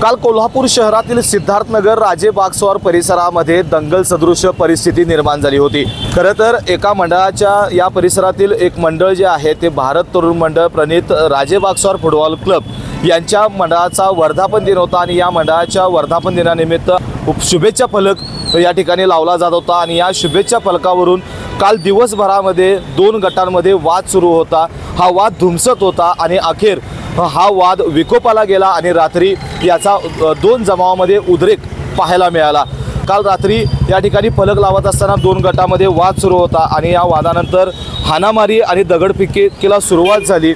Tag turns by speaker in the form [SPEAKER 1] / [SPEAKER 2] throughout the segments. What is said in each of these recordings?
[SPEAKER 1] काल कोल्हापूर शहरातील सिद्धार्थनगर राजेबागस्वार परिसरामध्ये दंगल सदृश परिस्थिती निर्माण झाली होती। खरं तर एका मंडळाच्या या परिसरातील एक मंडळ जे आहे ते भारत तरुण मंडळ प्रणित राजेबागस्वार फुटबॉल क्लब यांच्या मंडळाचा वर्धापन दिन होता आणि या मंडळाच्या वर्धापन दिनानिमित्त शुभेच्छा फलक या ठिकाणी लावला जात होता आणि या शुभेच्छा फलकावरून काल दिवसभरामध्ये दोन गटांमध्ये वाद सुरू होता। हा वाद धुमसत होता आणि अखेर हा वाद विकोपाला गेला आणि रात्री याचा दोन जमावामध्ये उद्रेक पाहायला मिळाला। काल रात्री या ठिकाणी फलक लावत असताना दोन गटामध्ये वाद सुरू होता आणि या वादानंतर हाणामारी आणि दगडफेकीला सुरुवात झाली।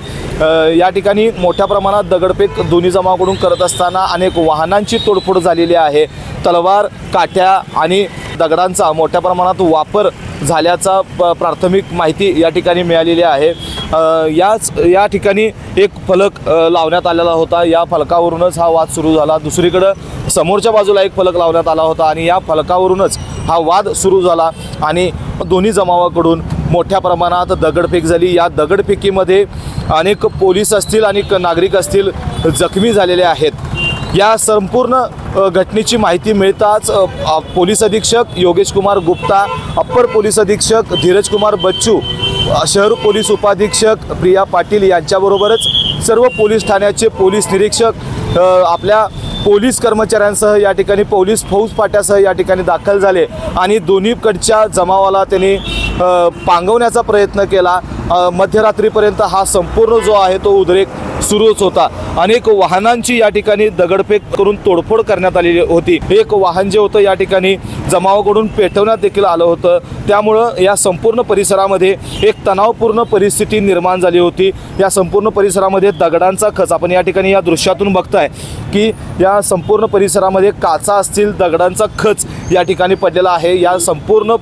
[SPEAKER 1] या ठिकाणी मोठ्या प्रमाणात दगडफेक दोन्ही जमावाकडून करत असताना अनेक वाहनांची तोडफोड झालेली आहे। तलवार, काठ्या आणि दगडांचा मोठ्या प्रमाणात वापर झाल्याचा प्राथमिक माहिती या ठिकाणी मिळालेली आहे। या ठिकाणी एक फलक लावण्यात आलेला होता। या फलकावरूनच हा वाद सुरू झाला। दुसरीकडे समोरच्या बाजूला एक फलक लावण्यात आला होता आणि या फलकावरूनच हा वाद सुरू झाला आणि दोन्ही जमावाकडून मोठ्या प्रमाणात दगडफेक झाली। या दगडफेकीमध्ये अनेक पोलीस असतील आणि नागरिक असतील जखमी झालेले आहेत। या संपूर्ण घटनेची माहिती मिळताच पोलीस अधीक्षक योगेश कुमार गुप्ता, अप्पर पोलीस अधीक्षक धीरज कुमार बच्चू, शहर पोलीस उपाधीक्षक प्रिया पाटील यांच्याबरोबरच सर्व पोलीस ठाण्याचे पोलीस निरीक्षक आपल्या पोलीस कर्मचाऱ्यांसह या ठिकाणी पोलीस फौज फाट्यासह या ठिकाणी दाखल झाले आणि दोन्हीकडच्या जमावाला त्यांनी पांगवण्याचा प्रयत्न केला। मध्यरात्रीपर्यंत हा संपूर्ण जो आहे तो उद्रेक सुरूच होता। अनेक वाहनांची या ठिकाणी दगडफेक करून तोडफोड करण्यात आलेली होती। एक वाहन जे होतं या ठिकाणी जमावाकडून पेटवण्यात देखील आलं होतं। त्यामुळं या संपूर्ण परिसरामध्ये एक तणावपूर्ण परिस्थिती निर्माण झाली होती। या संपूर्ण परिसरामध्ये दगडांचा खच आपण या ठिकाणी या दृश्यातून बघताय की या संपूर्ण परिसरामध्ये काचा असतील, दगडांचा खच या ठिकाणी पडलेला आहे। या संपूर्ण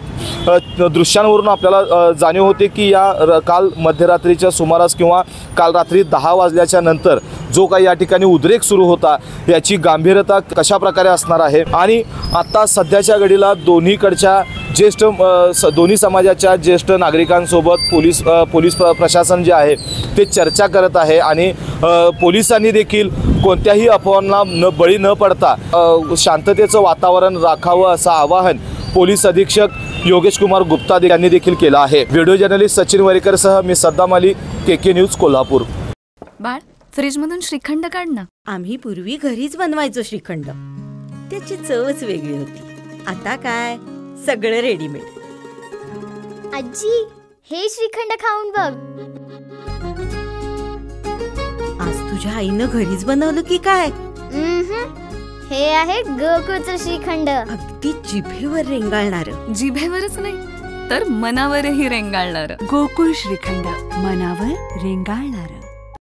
[SPEAKER 1] दृश्यांवरून आपल्याला जाणीव होते की या काल मध्यरात्रीच्या सुमारास किंवा काल रात्री 10 वाजल्याच्या नंतर जो काही या ठिकाणी उद्रेक सुरू होता याची गांभीर्यता कशा प्रकारे असणार आहे आणि आता सध्याच्या घडीला दोन्हीकडच्या दोन्ही समाजाच्या ज्येष्ठ नागरिकांसोबत पोलीस प्रशासन जे आहे ते चर्चा करत आहे आणि पोलिसांनी देखील कोणत्याही अफवांना बळी न पडता शांततेचं वातावरण राखावं असं आवाहन पोलीस अधीक्षक योगेश कुमार गुप्ता यांनी देखील केलं आहे। व्हिडिओ जर्नलिस्ट सचिन वरेकर सह मी सद्दाम अली, KK न्यूज कोल्हापूर।
[SPEAKER 2] बाळ, फ्रीजमधून श्रीखंड काढ ना।
[SPEAKER 3] आम्ही पूर्वी घरीच बनवायचो श्रीखंड, त्याची चवच वेगळी होती। आता काय सगळं रेडीमेड।
[SPEAKER 4] आजी, हे श्रीखंड खाऊन बघ।
[SPEAKER 3] आज तुझ्या आईनं घरीच बनवलं की काय?
[SPEAKER 4] हे आहे गोकुळचं श्रीखंड।
[SPEAKER 3] अगदी जिभेवर रेंगाळणार।
[SPEAKER 2] जिभेवरच नाही तर मनावरही रेंगाळणार।
[SPEAKER 5] गोकुळ श्रीखंड, मनावर रेंगाळणार।